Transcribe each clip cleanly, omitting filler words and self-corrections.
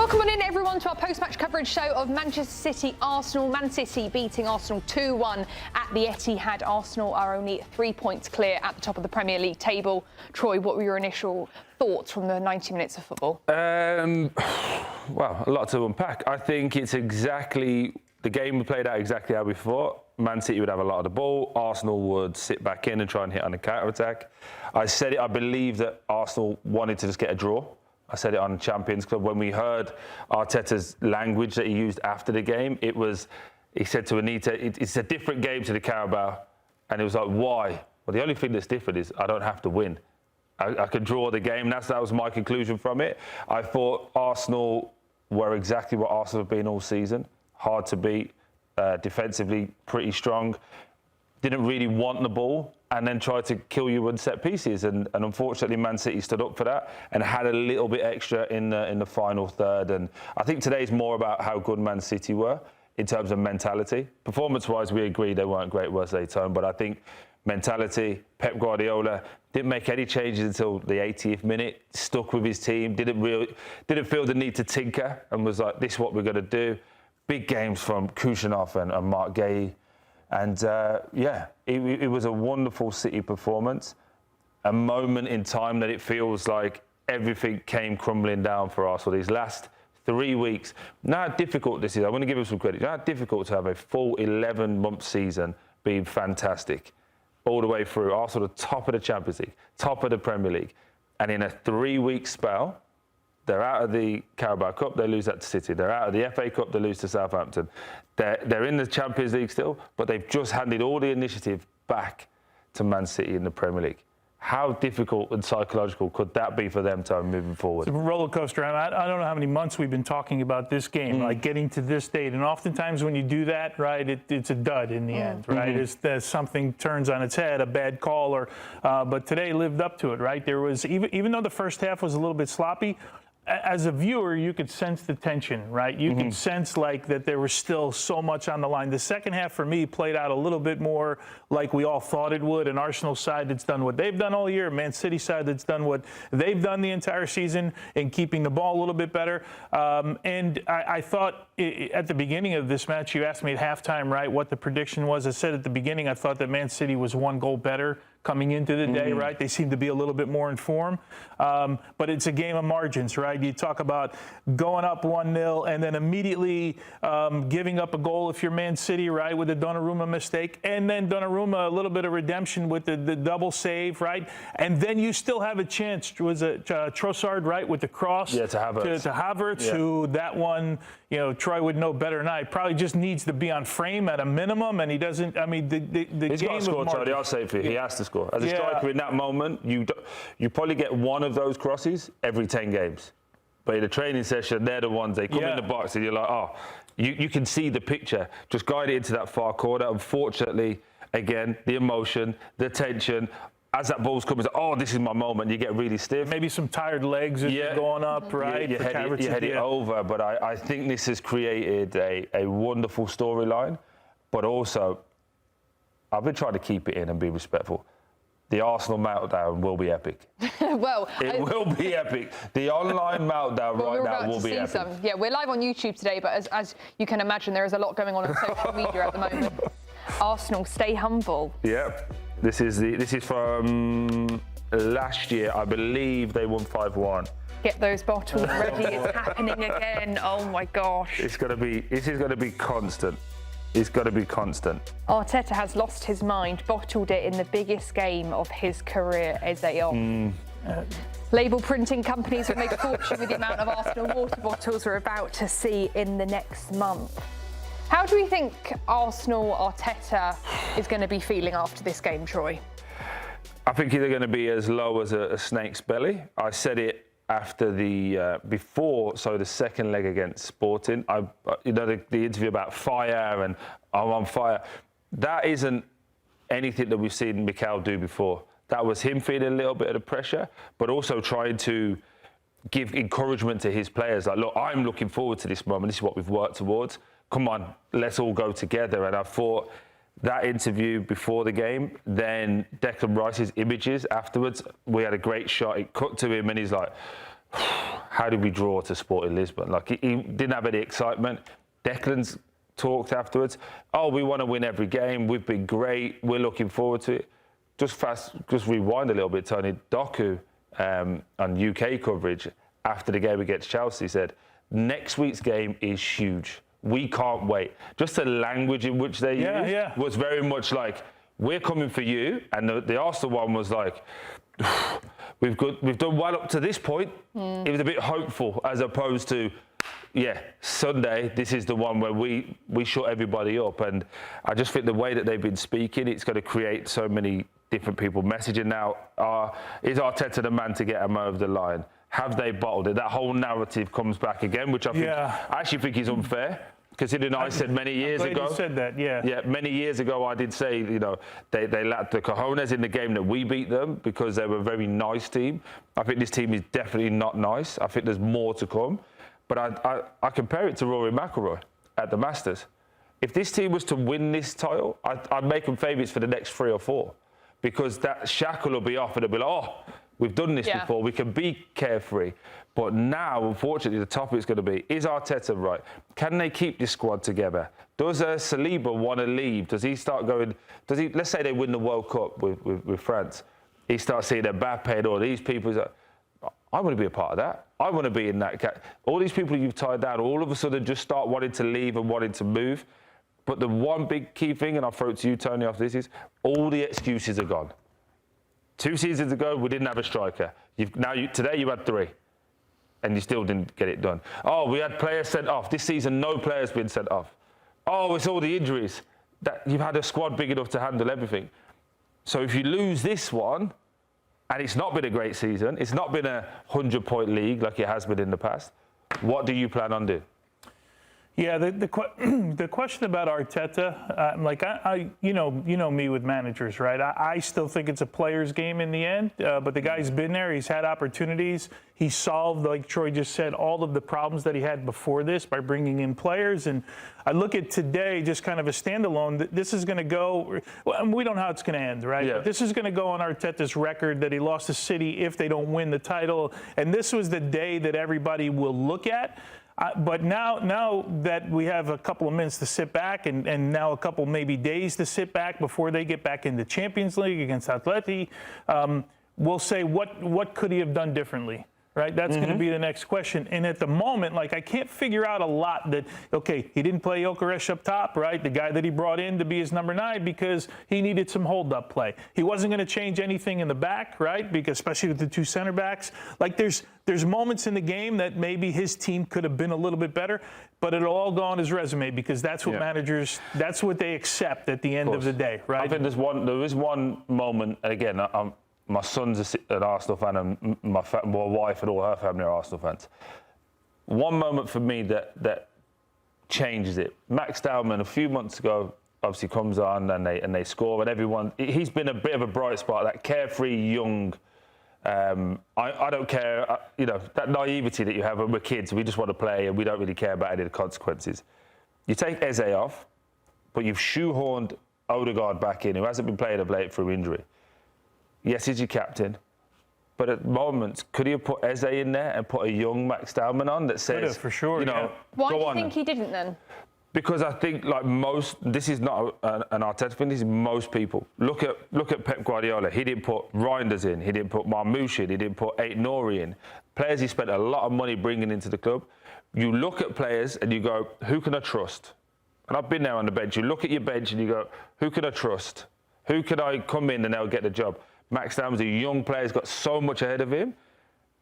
Welcome on in, everyone, to our post-match coverage show of Manchester City Arsenal. Man City beating Arsenal 2-1 at the Etihad. Arsenal are only 3 points clear at the top of the Premier League table. Troy, what were your initial thoughts from the 90 minutes of football? Well, a lot to unpack. I think it's exactly the game played out exactly how we thought. Man City would have a lot of the ball. Arsenal would sit back in and try and hit on the counter-attack. I said it, I believe that Arsenal wanted to just get a draw. I said it on Champions Club. When we heard Arteta's language that he used after the game, he said to Anita, it's a different game to the Carabao. And it was like, why? Well, the only thing that's different is I don't have to win. I could draw the game. That was my conclusion from it. I thought Arsenal were exactly what Arsenal have been all season. Hard to beat, defensively pretty strong. Didn't really want the ball and then tried to kill you in set pieces. And unfortunately, Man City stood up for that and had a little bit extra in the final third. And I think today's more about how good Man City were in terms of mentality. Performance-wise, we agree they weren't great worst they turned, but I think mentality, Pep Guardiola didn't make any changes until the 80th minute, stuck with his team, didn't feel the need to tinker and was like, this is what we're going to do. Big games from Kuchenov and Mark Gay. And it was a wonderful City performance. A moment in time that it feels like everything came crumbling down for Arsenal these last 3 weeks. Now how difficult this is. I want to give them some credit. How difficult to have a full 11-month season being fantastic all the way through. Arsenal, the top of the Champions League, top of the Premier League. And in a 3-week spell, they're out of the Carabao Cup, they lose that to City. They're out of the FA Cup, they lose to Southampton. They're in the Champions League still, but they've just handed all the initiative back to Man City in the Premier League. How difficult and psychological could that be for them to moving forward? It's a roller coaster. I don't know how many months we've been talking about this game, like getting to this date. And oftentimes when you do that, right, it's a dud in the end, right? It's something turns on its head, a bad call, but today lived up to it, right? There was, even though the first half was a little bit sloppy, as a viewer, you could sense the tension, right? You could sense like that there was still so much on the line. The second half for me played out a little bit more like we all thought it would. An Arsenal side that's done what they've done all year, a Man City side that's done what they've done the entire season in keeping the ball a little bit better. And I thought at the beginning of this match, you asked me at halftime, right, what the prediction was. I said at the beginning, I thought that Man City was 1 goal better coming into the day, right? They seem to be a little bit more in form. But it's a game of margins, right? You talk about going up 1-0 and then immediately giving up a goal if you're Man City, right, with the Donnarumma mistake. And then Donnarumma, a little bit of redemption with the double save, right? And then you still have a chance. Was it Trossard, right, with the cross? Yeah, to Havertz. To Havertz, who that one, you know, Troy would know better than I. Probably just needs to be on frame at a minimum, and he doesn't. I mean, the He's game got to score, Charlie. I'll say it for you. He has to score. As a striker in that moment, you probably get one of those crosses every 10 games. But in a training session, they're the ones, they come in the box and you're like, oh, you can see the picture. Just guide it into that far corner. Unfortunately, again, the emotion, the tension, as that ball's coming, oh, this is my moment, you get really stiff. Maybe some tired legs as you're going up, right? You head it over. But I think this has created a wonderful storyline. But also, I've been trying to keep it in and be respectful. The Arsenal meltdown will be epic. Well, it will be epic. The online meltdown right now will be epic. Yeah, we're live on YouTube today, but as you can imagine, there is a lot going on social media at the moment. Arsenal, stay humble. Yep. This is from last year. I believe they won 5-1. Get those bottles ready. It's happening again. Oh my gosh. This is going to be constant. It's got to be constant. Arteta has lost his mind, bottled it in the biggest game of his career as they are. Label printing companies will make a fortune with the amount of Arsenal water bottles we're about to see in the next month. How do we think Arsenal Arteta is going to be feeling after this game, Troy? I think they're going to be as low as a snake's belly. I said it after the the second leg against Sporting. The interview about fire and I'm on fire. That isn't anything that we've seen Mikel do before. That was him feeling a little bit of the pressure, but also trying to give encouragement to his players. Like, look, I'm looking forward to this moment. This is what we've worked towards. Come on, let's all go together. And I thought that interview before the game, then Declan Rice's images afterwards, we had a great shot. It cut to him and he's like, how did we draw to Sporting Lisbon? Like, he didn't have any excitement. Declan's talked afterwards. Oh, we want to win every game. We've been great. We're looking forward to it. Just rewind a little bit, Tony. Doku on UK coverage after the game against Chelsea said, next week's game is huge. We can't wait. Just the language in which they used was very much like, we're coming for you. And the Arsenal one was like, we've done well up to this point. It was a bit hopeful, as opposed to, Sunday, this is the one where we shut everybody up. And I just think the way that they've been speaking, it's going to create so many different people messaging now. Is Arteta the man to get them over the line? Have they bottled it? That whole narrative comes back again, which I actually think is unfair. Considering I said many years ago. You said that, Yeah, many years ago I did say, they lacked the cojones in the game that we beat them because they were a very nice team. I think this team is definitely not nice. I think there's more to come. But I compare it to Rory McIlroy at the Masters. If this team was to win this title, I'd make them favourites for the next 3 or 4. Because that shackle will be off and it'll be like, we've done this before, we can be carefree. But now, unfortunately, the topic's going to be, is Arteta right? Can they keep this squad together? Does Saliba want to leave? Does he start going, let's say they win the World Cup with France. He starts seeing Mbappe and all these people. He's like, I want to be a part of that. I want to be in that. All these people you've tied down, all of a sudden just start wanting to leave and wanting to move. But the one big key thing, and I'll throw it to you, Tony, after this, is all the excuses are gone. 2 seasons ago, we didn't have a striker. Today you had 3. And you still didn't get it done. Oh, we had players sent off. This season, no players been sent off. Oh, it's all the injuries. That you've had a squad big enough to handle everything. So if you lose this one, and it's not been a great season, it's not been a 100-point league like it has been in the past, what do you plan on doing? Yeah, the question about Arteta, you know me with managers, right? I still think it's a player's game in the end, but the guy's been there. He's had opportunities. He solved, like Troy just said, all of the problems that he had before this by bringing in players. And I look at today, just kind of a standalone. This is going to go. Well, we don't know how it's going to end, right? Yeah. But this is going to go on Arteta's record that he lost to City if they don't win the title. And this was the day that everybody will look at. But now that we have a couple of minutes to sit back and now a couple maybe days to sit back before they get back in the Champions League against Atleti, we'll say what could he have done differently? Right, that's going to be the next question. And at the moment, I can't figure out a lot that, okay, he didn't play Gyökeres up top, right? The guy that he brought in to be his number 9 because he needed some hold-up play. He wasn't going to change anything in the back, right? Because especially with the 2 center backs, there's moments in the game that maybe his team could have been a little bit better, but it'll all go on his resume because that's what managers, that's what they accept at the end of the day, right? I think there is one moment, and again, my son's an Arsenal fan, and my wife and all her family are Arsenal fans. One moment for me that changes it. Max Dowman, a few months ago, obviously comes on and they score, and everyone. He's been a bit of a bright spot, that carefree young. I don't care, that naivety that you have when we're kids. We just want to play, and we don't really care about any of the consequences. You take Eze off, but you've shoehorned Odegaard back in, who hasn't been playing of late through injury. Yes, he's your captain, but at moments, could he have put Eze in there and put a young Max Dowman on that says, for sure, Why do you think he didn't then? Because I think, this is not an Arteta thing. This is most people. Look at Pep Guardiola. He didn't put Reinders in. He didn't put Marmoush in. He didn't put Aït-Nouri in. Players he spent a lot of money bringing into the club. You look at players and you go, who can I trust? And I've been there on the bench. You look at your bench and you go, who can I trust? Who can I come in and they'll get the job? Max Dowman's a young player. He's got so much ahead of him.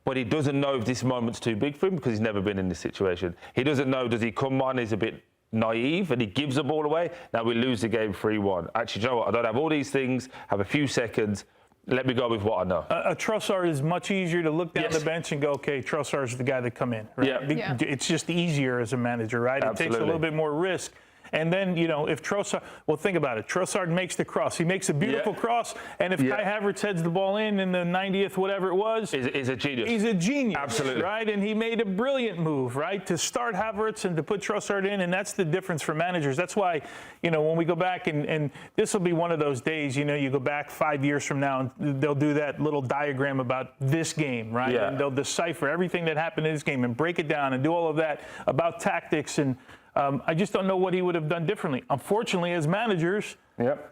But he doesn't know if this moment's too big for him because he's never been in this situation. He doesn't know, does he come on, he's a bit naive and he gives the ball away. Now we lose the game 3-1. Actually, you know what? I don't have all these things, have a few seconds. Let me go with what I know. A Trossard is much easier to look down the bench and go, okay, Trossard's the guy that come in. Right? Yeah. It's just easier as a manager, right? Absolutely. It takes a little bit more risk. And then, you know, if Trossard, well, think about it. Trossard makes the cross. He makes a beautiful cross. And if Kai Havertz heads the ball in the 90th, whatever it was. He's a genius. He's a genius. Absolutely. Right? And he made a brilliant move, right? To start Havertz and to put Trossard in. And that's the difference for managers. That's why, you know, when we go back and this will be one of those days, you know, you go back 5 years from now and they'll do that little diagram about this game, right? Yeah. And they'll decipher everything that happened in this game and break it down and do all of that about tactics. And I just don't know what he would have done differently. Unfortunately, as managers,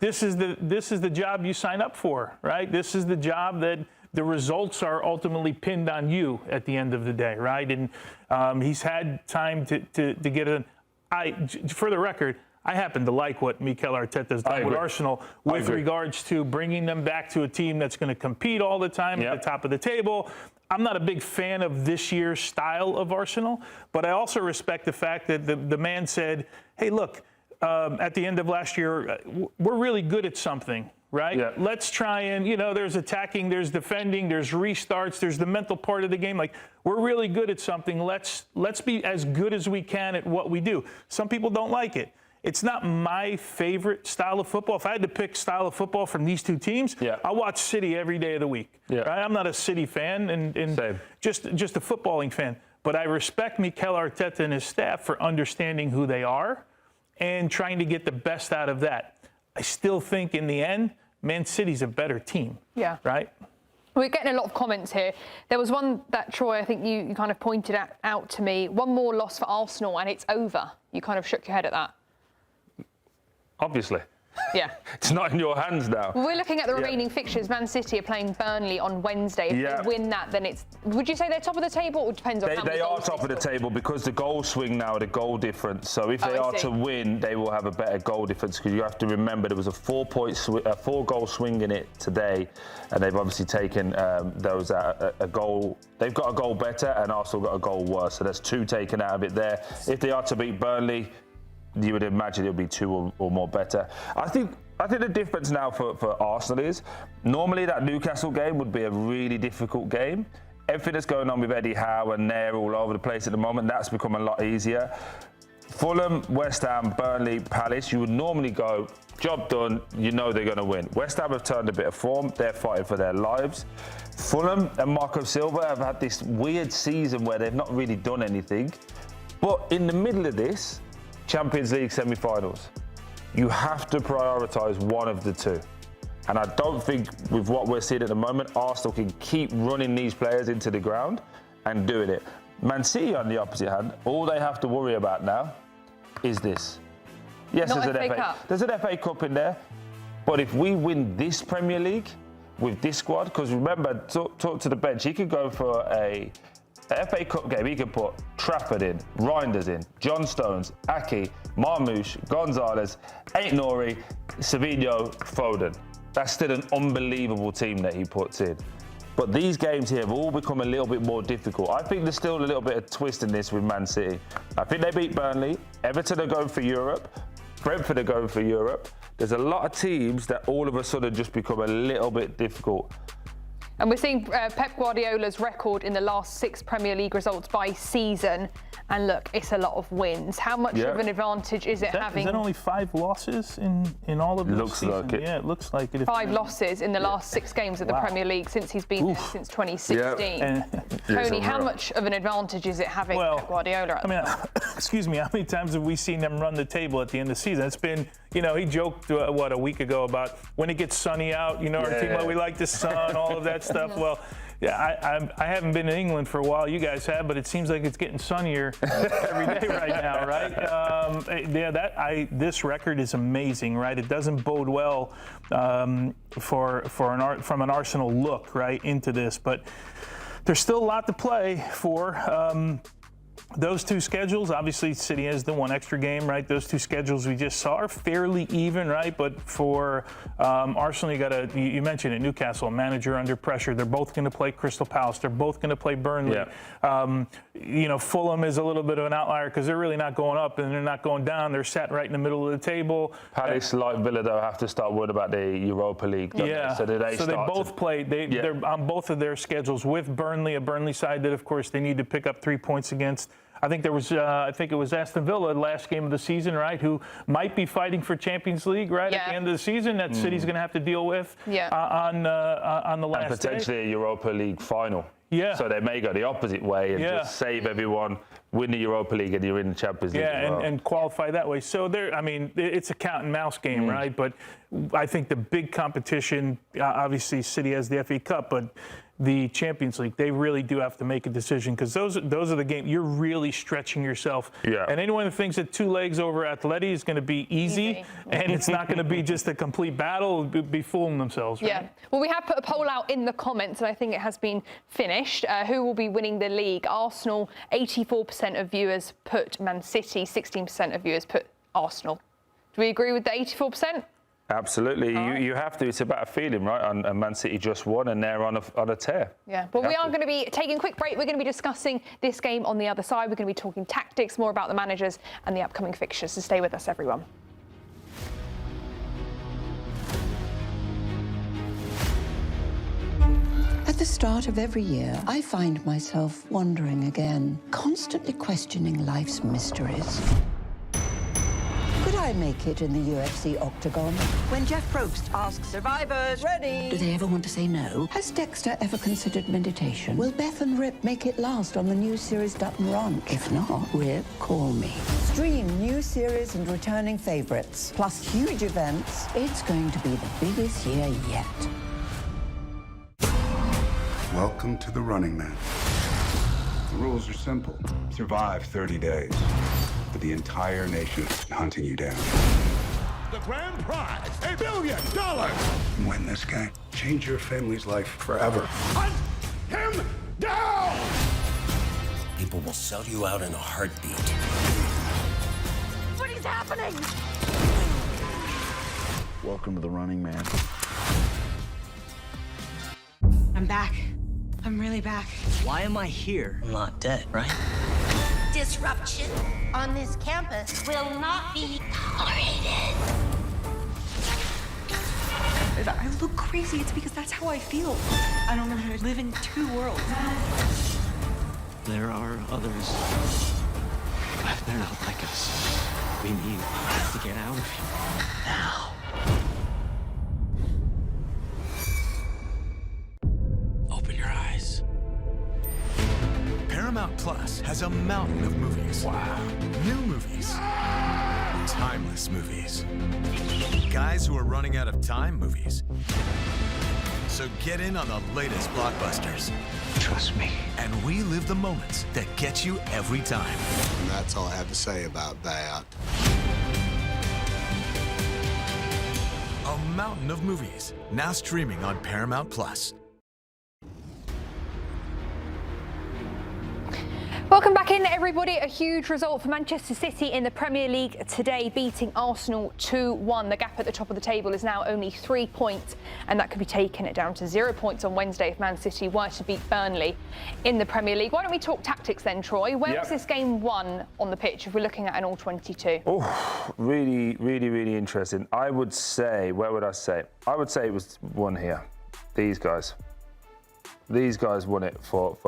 this is the job you sign up for, right? This is the job that the results are ultimately pinned on you at the end of the day, right? And he's had time to get it. For the record, I happen to like what Mikel Arteta's done with Arsenal with regards to bringing them back to a team that's going to compete all the time at the top of the table. I'm not a big fan of this year's style of Arsenal, but I also respect the fact that the man said, hey, look, at the end of last year, we're really good at something, right? Yeah. Let's try and, you know, there's attacking, there's defending, there's restarts, there's the mental part of the game. Like, we're really good at something. Let's be as good as we can at what we do. Some people don't like it. It's not my favorite style of football. If I had to pick style of football from these two teams, I watch City every day of the week. Right? I'm not a City fan and just a footballing fan. But I respect Mikel Arteta and his staff for understanding who they are and trying to get the best out of that. I still think in the end, Man City's a better team. Yeah. Right? We're getting a lot of comments here. There was one that, Troy, I think you kind of pointed out to me. One more loss for Arsenal and it's over. You kind of shook your head at that. Obviously. Yeah. It's not in your hands now. Well, we're looking at the remaining fixtures. Man City are playing Burnley on Wednesday. If they win that, then it's... Would you say they're top of the table, or it depends on how many goals they are top of the table because the goal swing now, the goal difference. So if they are to win, they will have a better goal difference, because you have to remember there was a 4-goal swing in it today, and they've obviously taken those out a goal. They've got a goal better, and Arsenal got a goal worse. So there's 2 taken out of it there. If they are to beat Burnley, you would imagine it'll be 2 or more better. I think the difference now for Arsenal is normally that Newcastle game would be a really difficult game. Everything that's going on with Eddie Howe and Nair all over the place at the moment, that's become a lot easier. Fulham, West Ham, Burnley, Palace, you would normally go, job done, you know they're going to win. West Ham have turned a bit of form, they're fighting for their lives. Fulham and Marco Silva have had this weird season where they've not really done anything. But in the middle of this, Champions League semi-finals, you have to prioritise one of the 2. And I don't think with what we're seeing at the moment, Arsenal can keep running these players into the ground and doing it. Man City, on the opposite hand, all they have to worry about now is this. Yes, there's an FA Cup in there, but if we win this Premier League with this squad, because remember, talk to the bench, he could go for a FA Cup game, he can put Trafford in, Reinders in, John Stones, Aki, Marmoush, Gonzalez, Aït-Nouri, Savinho, Foden. That's still an unbelievable team that he puts in. But these games here have all become a little bit more difficult. I think there's still a little bit of twist in this with Man City. I think they beat Burnley. Everton are going for Europe. Brentford are going for Europe. There's a lot of teams that all of a sudden just become a little bit difficult. And we're seeing Pep Guardiola's record in the last 6 Premier League results by season. And look, it's a lot of wins. How much of an advantage is it having? Is that only 5 losses in all of this looks season? Like it. Yeah, it looks like it. 5 losses in the last 6 games of the Premier League since he's been there since 2016. Tony, how much of an advantage is it having Pep Guardiola? Excuse me, how many times have we seen them run the table at the end of the season? It's been, you know, he joked, a week ago about when it gets sunny out, you know, our team, we like the sun, all of that stuff. Well, yeah, I haven't been in England for a while. You guys have, but it seems like it's getting sunnier every day right now, right? This record is amazing, right? It doesn't bode well from an Arsenal look, right, into this, but there's still a lot to play for. Those 2 schedules, obviously City has the 1 extra game, right? Those 2 schedules we just saw are fairly even, right? But for Arsenal, you mentioned it, Newcastle, a manager under pressure. They're both going to play Crystal Palace. They're both going to play Burnley. You know, Fulham is a little bit of an outlier because they're really not going up and they're not going down. They're sat right in the middle of the table. Palace, like Villa, though, have to start worrying about the Europa League. So they both play. They're on both of their schedules with Burnley, a Burnley side that, of course, they need to pick up 3 points against. I think there was, I think it was Aston Villa, last game of the season, right, who might be fighting for Champions League, right, at the end of the season that City's going to have to deal with on the last and potentially day. a Europa League final. Yeah. So they may go the opposite way and just save everyone, win the Europa League, and you're in the Champions League. Yeah, as well. and qualify that way. So there, I mean, it's a cat and mouse game, right? But I think the big competition, obviously, City has the FA Cup, but the Champions League, they really do have to make a decision because those are the games you're really stretching yourself. Yeah. And anyone who thinks that 2 legs over Atleti is going to be easy and it's not going to be just a complete battle, be fooling themselves. Right? Yeah. Well, we have put a poll out in the comments, and I think it has been finished. Who will be winning the league? Arsenal, 84% of viewers put Man City, 16% of viewers put Arsenal. Do we agree with the 84%? Absolutely, you have to. It's about a feeling, right? And Man City just won, and they're on a tear. Yeah, but we are going to be taking a quick break. We're going to be discussing this game on the other side. We're going to be talking tactics, more about the managers and the upcoming fixtures. So stay with us, everyone. At the start of every year, I find myself wondering again, constantly questioning life's mysteries. Could I make it in the UFC octagon? When Jeff Probst asks survivors, ready? Do they ever want to say no? Has Dexter ever considered meditation? Will Beth and Rip make it last on the new series Dutton Ranch? If not, Rip, call me. Stream new series and returning favorites, plus huge events. It's going to be the biggest year yet. Welcome to the Running Man. The rules are simple. Survive 30 days. But the entire nation is hunting you down. The grand prize, $1 billion! Win this game. Change your family's life forever. Hunt him down! People will sell you out in a heartbeat. What is happening? Welcome to the Running Man. I'm back. I'm really back. Why am I here? I'm not dead, right? Disruption on this campus will not be tolerated. If I look crazy, it's because that's how I feel. I don't know how to live in 2 worlds. There are others. But they're not like us. We need to get out of here. Now. Open your eyes. Paramount Plus has a mountain of movies. Wow. New movies. Timeless movies. Guys who are running out of time movies. So get in on the latest blockbusters. Trust me. And we live the moments that get you every time. And that's all I have to say about that. A mountain of movies. Now streaming on Paramount Plus. Welcome back in, everybody. A huge result for Manchester City in the Premier League today, beating Arsenal 2-1. The gap at the top of the table is now only 3 points, and that could be taken down to 0 points on Wednesday if Man City were to beat Burnley in the Premier League. Why don't we talk tactics then, Troy? Where was this game won on the pitch if we're looking at an all-22? Oh, really, really, really interesting. I would say, where would I say? I would say it was won here. These guys. These guys won it for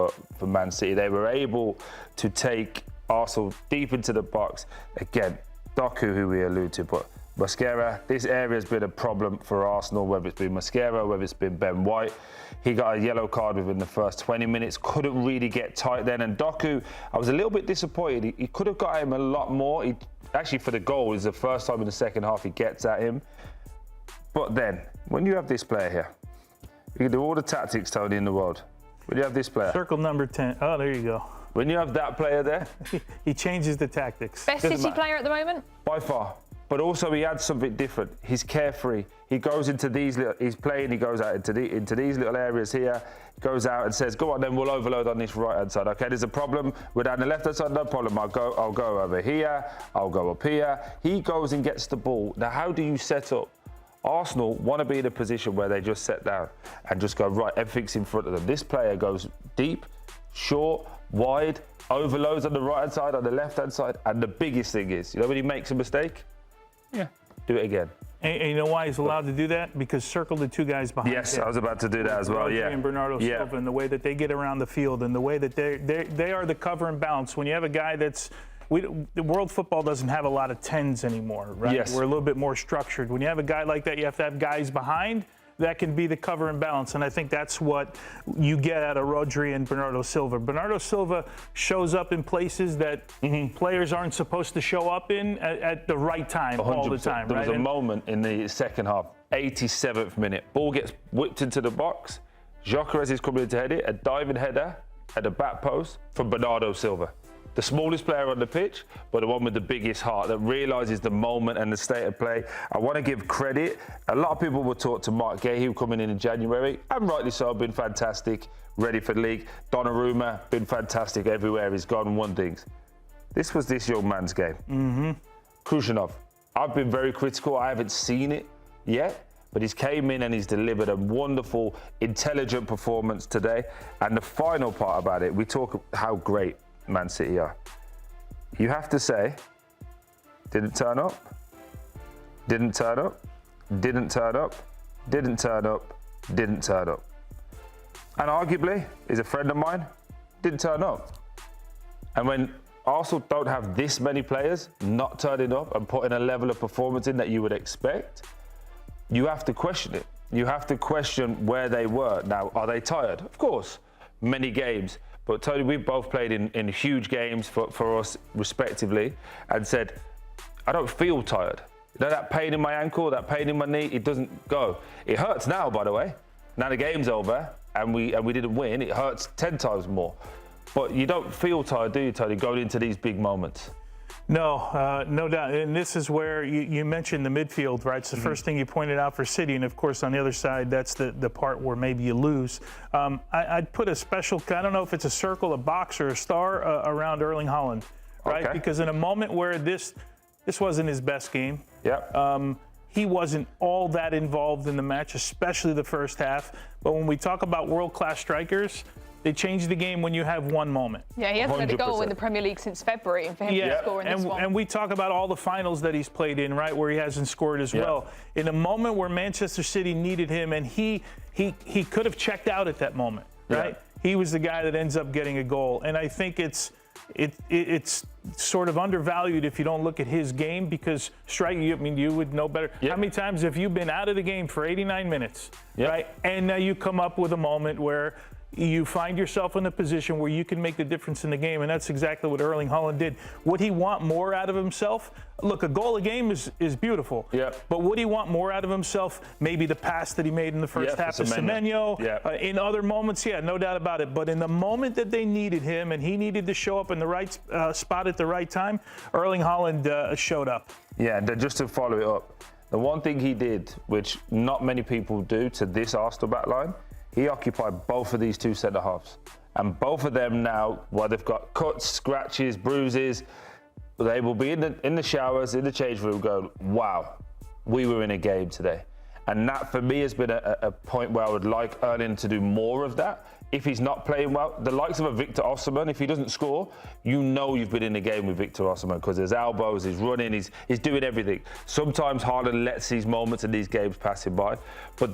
Man City. They were able to take Arsenal deep into the box. Again, Doku, who we allude to, but Mosquera, this area has been a problem for Arsenal, whether it's been Mosquera, whether it's been Ben White. He got a yellow card within the first 20 minutes, couldn't really get tight then. And Doku, I was a little bit disappointed. He could have got him a lot more. Actually, for the goal, it's the first time in the second half he gets at him. But then, when you have this player here, you can do all the tactics, Tony, in the world. When you have this player. Circle number 10. Oh, there you go. When you have that player there. He changes the tactics. Best City player at the moment? By far. But also he adds something different. He's carefree. He goes into these little, he's playing, he goes out into these little areas here, goes out and says, go on then, we'll overload on this right-hand side. Okay, there's a problem. We're down the left-hand side, no problem. I'll go over here, I'll go up here. He goes and gets the ball. Now, how do you set up? Arsenal want to be in a position where they just set down and just go, right, everything's in front of them. This player goes deep, short, wide, overloads on the right-hand side, on the left-hand side. And the biggest thing is, you know when he makes a mistake? Yeah. Do it again. And you know why he's allowed to do that? Because circle the two guys behind him. Yes, I was about to do that as well. Yeah. And Bernardo Silva, and the way that they get around the field, and the way that they are the cover and balance. When you have a guy that's the world football doesn't have a lot of 10s anymore, right? Yes. We're a little bit more structured. When you have a guy like that, you have to have guys behind that can be the cover and balance. And I think that's what you get out of Rodri and Bernardo Silva. Bernardo Silva shows up in places that players aren't supposed to show up in at the right time 100%. all the time. There right? was a moment in the second half, 87th minute, ball gets whipped into the box. Gyökeres is coming in to head it, a diving header at the back post from Bernardo Silva. The smallest player on the pitch, but the one with the biggest heart that realises the moment and the state of play. I want to give credit. A lot of people were taught to Mark Gahey coming in January, and rightly so, been fantastic, ready for the league. Donnarumma, been fantastic everywhere he's gone and won things. This was this young man's game. Khrushchev, I've been very critical. I haven't seen it yet, but he's came in and he's delivered a wonderful, intelligent performance today. And the final part about it, we talk how great Man City are. You have to say, didn't turn up, didn't turn up, didn't turn up, didn't turn up, didn't turn up. And arguably, is a friend of mine, didn't turn up. And when Arsenal don't have this many players not turning up and putting a level of performance in that you would expect, you have to question it. You have to question where they were. Now, are they tired? Of course, many games. But Tony, we've both played in huge games for us respectively and said, I don't feel tired. You know that pain in my ankle, that pain in my knee, it doesn't go. It hurts now, by the way. Now the game's over and we didn't win, it hurts 10 times more. But you don't feel tired, do you, Tony, going into these big moments? No, no doubt. And this is where you mentioned the midfield, right? It's the first thing you pointed out for City. And, of course, on the other side, that's the part where maybe you lose. I'd put a special, I don't know if it's a circle, a box, or a star around Erling Haaland, right? Okay. Because in a moment where this wasn't his best game. Yeah. He wasn't all that involved in the match, especially the first half. But when we talk about world-class strikers, they change the game when you have one moment. Yeah, he hasn't had a goal 100%. in the Premier League since February, and for him to score in this one. And we talk about all the finals that he's played in, right, where he hasn't scored as well. In a moment where Manchester City needed him, and he could have checked out at that moment, right? He was the guy that ends up getting a goal, and I think it's sort of undervalued if you don't look at his game, because striking, I mean, you would know better. How many times have you been out of the game for 89 minutes, right? And now you come up with a moment where you find yourself in a position where you can make the difference in the game, and that's exactly what Erling Haaland did. Would he want more out of himself? Look, a goal a game is beautiful. But would he want more out of himself? Maybe the pass that he made in the first half to Semenyo. In other moments, no doubt about it. But in the moment that they needed him and he needed to show up in the right spot at the right time, Erling Haaland showed up. Yeah, and just to follow it up, the one thing he did, which not many people do to this Arsenal back line, he occupied both of these two centre-halves. And both of them now, while they've got cuts, scratches, bruises, they will be in the showers, in the change room going, wow, we were in a game today. And that, for me, has been a point where I would like Erling to do more of that. If he's not playing well, the likes of a Victor Osimhen, if he doesn't score, you know you've been in a game with Victor Osimhen, because his elbows, he's running, he's doing everything. Sometimes Haaland lets these moments in these games pass him by. But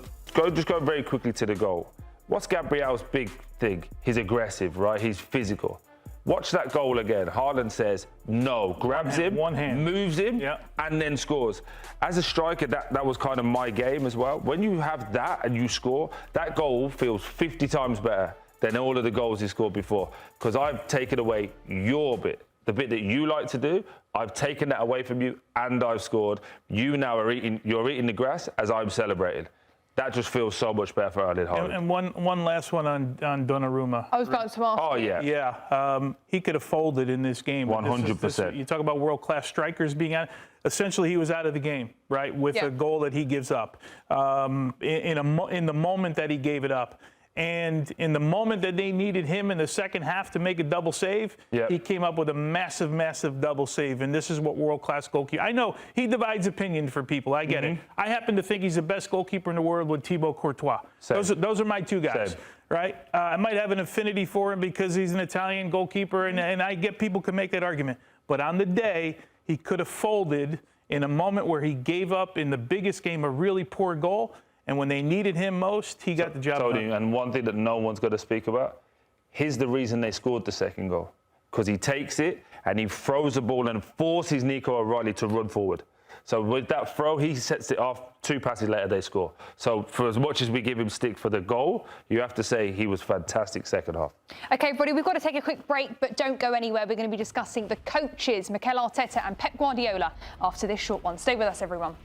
just go very quickly to the goal. What's Gabriel's big thing? He's aggressive, right? He's physical. Watch that goal again. Haaland says no, grabs him, moves him, and then scores. As a striker, that was kind of my game as well. When you have that and you score, that goal feels 50 times better than all of the goals he scored before. Because I've taken away your bit, the bit that you like to do. I've taken that away from you, and I've scored. You now are you're eating the grass as I'm celebrating. That just feels so much better for Erling Haaland. And one last one on Donnarumma. I was about to ask. Oh, yeah. Yeah, he could have folded in this game. 100%. You talk about world-class strikers being out. Essentially, he was out of the game, right, with a goal that he gives up in the moment that he gave it up. And in the moment that they needed him in the second half to make a double save, he came up with a massive, massive double save. And this is what world-class goalkeeper. I know he divides opinion for people. I get it. I happen to think he's the best goalkeeper in the world with Thibaut Courtois. Those are my two guys. Right? I might have an affinity for him because he's an Italian goalkeeper, and I get people can make that argument. But on the day, he could have folded in a moment where he gave up in the biggest game a really poor goal, and when they needed him most, he got the job done. And one thing that no one's got to speak about, here's the reason they scored the second goal. Because he takes it and he throws the ball and forces Nico O'Reilly to run forward. So with that throw, he sets it off. 2 passes later, they score. So for as much as we give him stick for the goal, you have to say he was fantastic second half. OK, everybody, we've got to take a quick break, but don't go anywhere. We're going to be discussing the coaches, Mikel Arteta and Pep Guardiola, after this short one. Stay with us, everyone.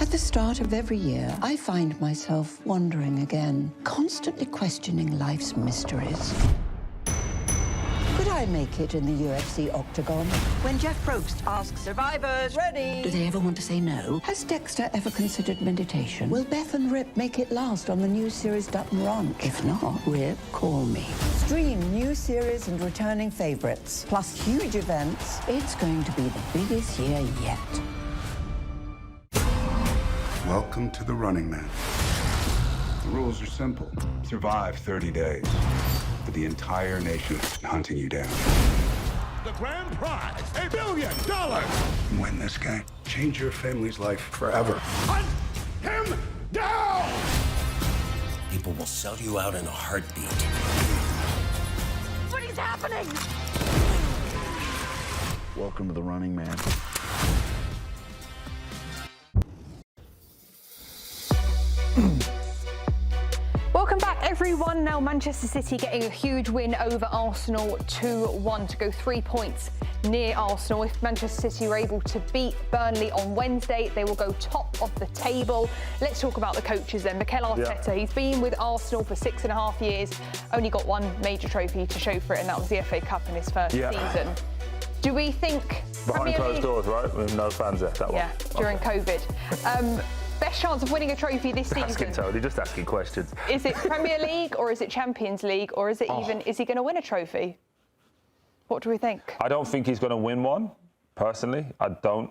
At the start of every year, I find myself wondering again, constantly questioning life's mysteries. Could I make it in the UFC octagon? When Jeff Probst asks survivors, ready? Do they ever want to say no? Has Dexter ever considered meditation? Will Beth and Rip make it last on the new series Dutton Ranch? If not, Rip, call me. Stream new series and returning favorites, plus huge events. It's going to be the biggest year yet. Welcome to the Running Man. The rules are simple. Survive 30 days. But the entire nation is hunting you down. The grand prize, $1 billion. Win this game. Change your family's life forever. Hunt him down! People will sell you out in a heartbeat. What is happening? Welcome to the Running Man. Welcome back, everyone. Now Manchester City getting a huge win over Arsenal 2-1 to go 3 points near Arsenal. If Manchester City are able to beat Burnley on Wednesday, they will go top of the table. Let's talk about the coaches then. Mikel Arteta, he's been with Arsenal for 6.5 years, only got one major trophy to show for it, and that was the FA Cup in his first season. Do we think... Behind closed doors, right? With no fans there, that one. Yeah, during COVID. Best chance of winning a trophy this season? Asking Tony, just asking questions. Is it Premier League or is it Champions League or is it even, is he going to win a trophy? What do we think? I don't think he's going to win one, personally. I don't.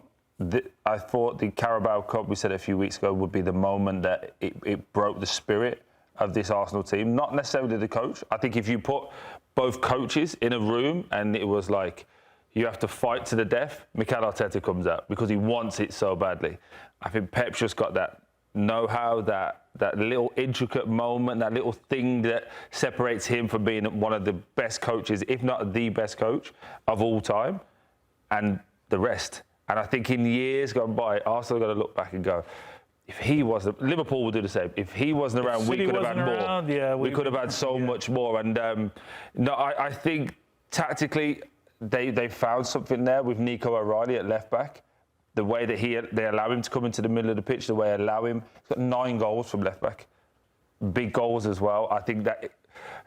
I thought the Carabao Cup, we said a few weeks ago, would be the moment that it broke the spirit of this Arsenal team. Not necessarily the coach. I think if you put both coaches in a room and it was like, you have to fight to the death, Mikel Arteta comes out because he wants it so badly. I think Pep's just got that know-how, that little intricate moment, that little thing that separates him from being one of the best coaches, if not the best coach of all time, and the rest. And I think in years gone by, Arsenal got to look back and go, if he wasn't, Liverpool will do the same. If he wasn't around, we could have had more. Yeah, we could have had so much more. And no, I think tactically, they found something there with Nico O'Reilly at left back. The way that they allow him to come into the middle of the pitch, the way they allow him. He's got 9 goals from left back, big goals as well. I think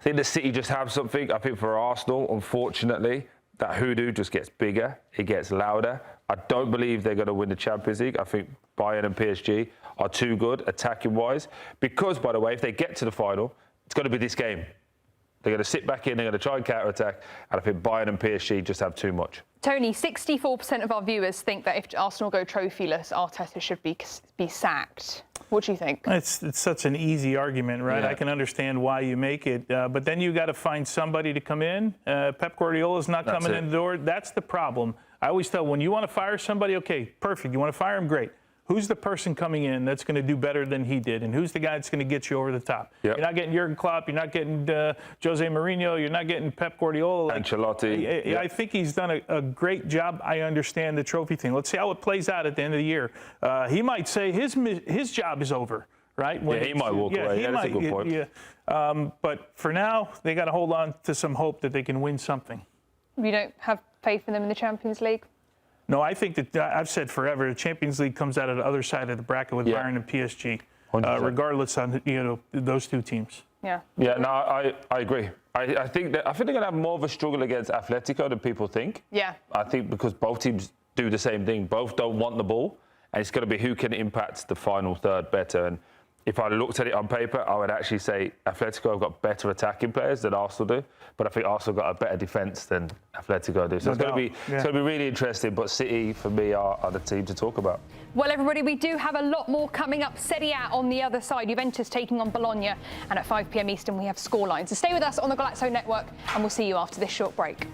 the City just have something. I think for Arsenal, unfortunately, that hoodoo just gets bigger. It gets louder. I don't believe they're going to win the Champions League. I think Bayern and PSG are too good attacking wise. Because, by the way, if they get to the final, it's going to be this game. They're going to sit back in, they're going to try and counter-attack, and I think Bayern and PSG just have too much. Tony, 64% of our viewers think that if Arsenal go trophyless, Arteta should be sacked. What do you think? It's such an easy argument, right? Yeah. I can understand why you make it, but then you got to find somebody to come in. Pep Guardiola's not coming in the door. That's the problem. I always tell when you want to fire somebody, okay, perfect. You want to fire him, great. Who's the person coming in that's going to do better than he did? And who's the guy that's going to get you over the top? Yep. You're not getting Jurgen Klopp. You're not getting Jose Mourinho. You're not getting Pep Guardiola. Ancelotti. I think he's done a great job. I understand the trophy thing. Let's see how it plays out at the end of the year. He might say his job is over, right? When he might walk away. That's a good point. Yeah. But for now, they got to hold on to some hope that they can win something. You don't have faith in them in the Champions League? No, I think that I've said forever, the Champions League comes out of the other side of the bracket with Bayern and PSG, regardless on those two teams. Yeah. Yeah. No, I agree. I think they're going to have more of a struggle against Atletico than people think. Yeah. I think because both teams do the same thing. Both don't want the ball, and it's going to be who can impact the final third better. And if I looked at it on paper, I would actually say Atletico have got better attacking players than Arsenal do, but I think Arsenal got a better defence than Atletico do. So it's going to be really interesting, but City, for me, are the team to talk about. Well, everybody, we do have a lot more coming up. Serie A on the other side, Juventus taking on Bologna, and at 5 p.m. Eastern, we have scorelines. So stay with us on the Golazo Network, and we'll see you after this short break.